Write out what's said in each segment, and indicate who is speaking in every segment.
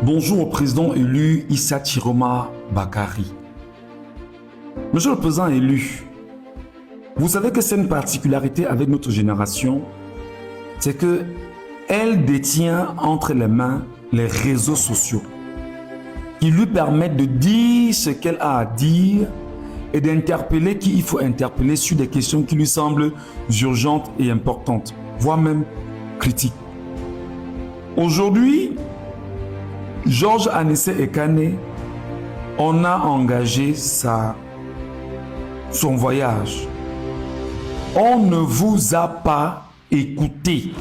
Speaker 1: Bonjour au président élu Issa Chiroma Bakari. Monsieur le président élu, vous savez que c'est une particularité avec notre génération, c'est que elle détient entre les mains les réseaux sociaux qui lui permettent de dire ce qu'elle a à dire et d'interpeller qui il faut interpeller sur des questions qui lui semblent urgentes et importantes, voire même critiques. Aujourd'hui, Georges Anissé Ekane, on a engagé son voyage. On ne vous a pas écouté,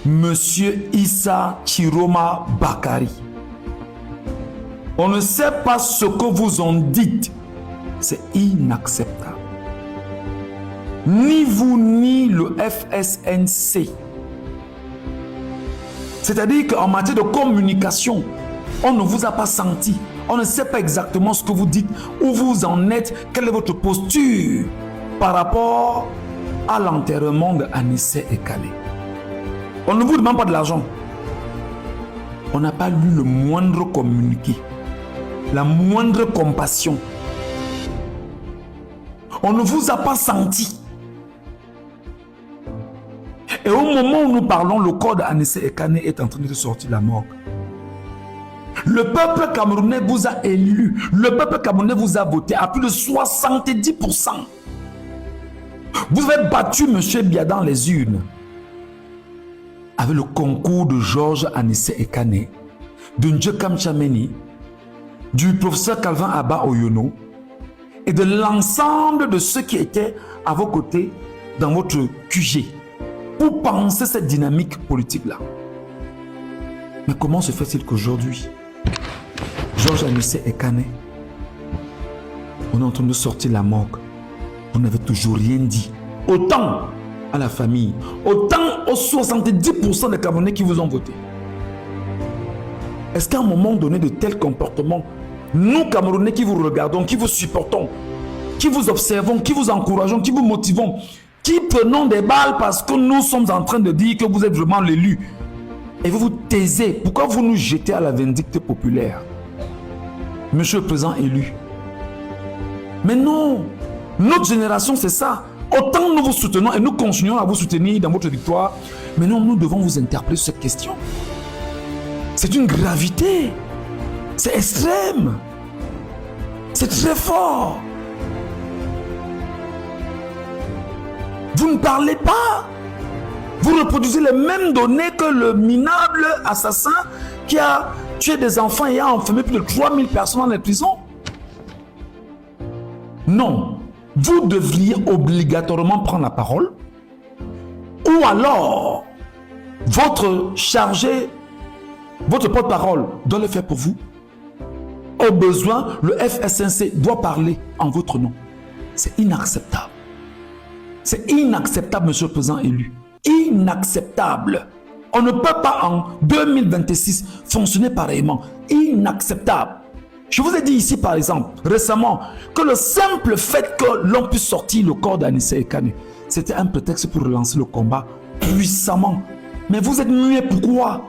Speaker 1: Monsieur Issa Chiroma Bakari. On ne sait pas ce que vous en dites. C'est inacceptable. Ni vous ni le FSNC. C'est-à-dire qu'en matière de communication, on ne vous a pas senti. On ne sait pas exactement ce que vous dites, où vous en êtes, quelle est votre posture par rapport à l'enterrement de Anissé Ekane. On ne vous demande pas de l'argent. On n'a pas lu le moindre communiqué, la moindre compassion. On ne vous a pas senti. Et au moment où nous parlons, le corps d'Anissé Ekane est en train de sortir de la morgue. Le peuple camerounais vous a élu. Le peuple camerounais vous a voté à plus de 70%. Vous avez battu M. Biya dans les urnes. Avec le concours de Georges Anissé Ekane, de Ndjekam Tchameni, du professeur Calvin Abba Oyono et de l'ensemble de ceux qui étaient à vos côtés dans votre QG pour penser cette dynamique politique-là. Mais comment se fait-il qu'aujourd'hui, Georges Anissé Ekane, on est en train de sortir la morgue, vous n'avez toujours rien dit, autant à la famille, autant aux 70% des Camerounais qui vous ont voté. Est-ce qu'à un moment donné de tels comportements, nous Camerounais qui vous regardons, qui vous supportons, qui vous observons, qui vous encourageons, qui vous motivons, qui prenons des balles parce que nous sommes en train de dire que vous êtes vraiment l'élu, et vous vous taisez, pourquoi vous nous jetez à la vindicte populaire? Monsieur le président élu. Mais non, notre génération c'est ça. Autant nous vous soutenons et nous continuons à vous soutenir dans votre victoire, mais non, nous devons vous interpeller sur cette question. C'est une gravité. C'est extrême. C'est très fort. Vous ne parlez pas. Vous reproduisez les mêmes données que le minable assassin qui a tué des enfants et a enfermé plus de 3000 personnes dans les prisons. Non. Vous devriez obligatoirement prendre la parole, ou alors votre chargé, votre porte-parole doit le faire pour vous. Au besoin, le FSNC doit parler en votre nom. C'est inacceptable. C'est inacceptable, monsieur le président élu. Inacceptable. On ne peut pas en 2026 fonctionner pareillement. Inacceptable. Je vous ai dit ici, par exemple, récemment, que le simple fait que l'on puisse sortir le corps d'Anissé Ekane, c'était un prétexte pour relancer le combat puissamment. Mais vous êtes muet, pourquoi?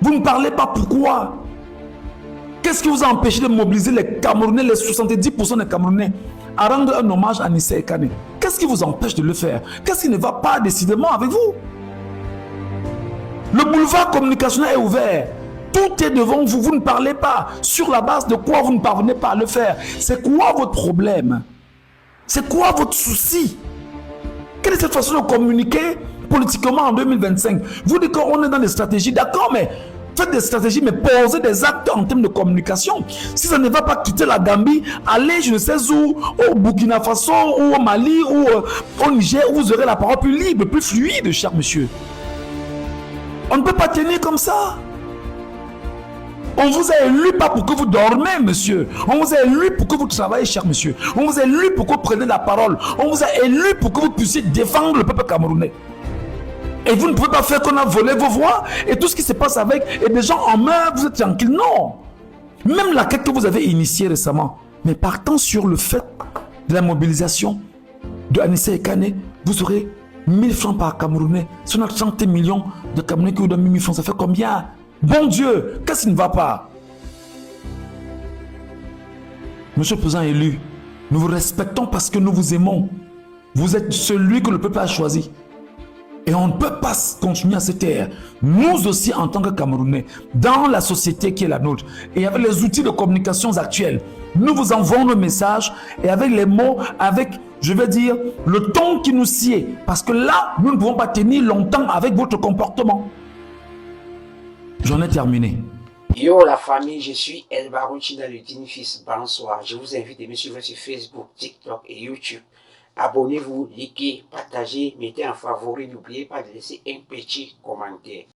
Speaker 1: Vous ne parlez pas, pourquoi? Qu'est-ce qui vous a empêché de mobiliser les Camerounais, les 70% des Camerounais, à rendre un hommage à Anissé Ekane? Qu'est-ce qui vous empêche de le faire? Qu'est-ce qui ne va pas décidément avec vous? Le boulevard communicationnel est ouvert. Tout est devant vous, vous ne parlez pas. Sur la base de quoi vous ne parvenez pas à le faire? C'est quoi votre problème? C'est quoi votre souci? Quelle est cette façon de communiquer politiquement en 2025? Vous dites qu'on est dans des stratégies, d'accord, mais faites des stratégies, mais posez des actes en termes de communication. Si ça ne va pas quitter la Gambie, allez je ne sais où, au Burkina Faso, ou au Mali, ou au Niger, où vous aurez la parole plus libre, plus fluide, cher monsieur. On ne peut pas tenir comme ça. On vous a élu pas pour que vous dormez, monsieur. On vous a élu pour que vous travaillez, cher monsieur. On vous a élu pour que vous preniez la parole. On vous a élu pour que vous puissiez défendre le peuple camerounais. Et vous ne pouvez pas faire qu'on a volé vos voix et tout ce qui se passe avec, et des gens en meurent, vous êtes tranquille. Non. Même la quête que vous avez initiée récemment, mais partant sur le fait de la mobilisation de Anissé Ekane, vous aurez 1000 francs par Camerounais. Si on a 30 millions de Camerounais qui vous donnent 1000 francs, ça fait combien? Bon Dieu, qu'est-ce qui ne va pas? Monsieur le Président élu, nous vous respectons parce que nous vous aimons. Vous êtes celui que le peuple a choisi. Et on ne peut pas continuer à se taire. Nous aussi, en tant que Camerounais, dans la société qui est la nôtre, et avec les outils de communication actuels, nous vous envoyons nos messages et avec les mots, avec, je vais dire, le ton qui nous sied. Parce que là, nous ne pouvons pas tenir longtemps avec votre comportement. J'en ai terminé.
Speaker 2: Yo la famille, je suis El Barouchi dans le digne fils. Bonsoir. Je vous invite à me suivre sur Facebook, TikTok et YouTube. Abonnez-vous, likez, partagez, mettez en favori. N'oubliez pas de laisser un petit commentaire.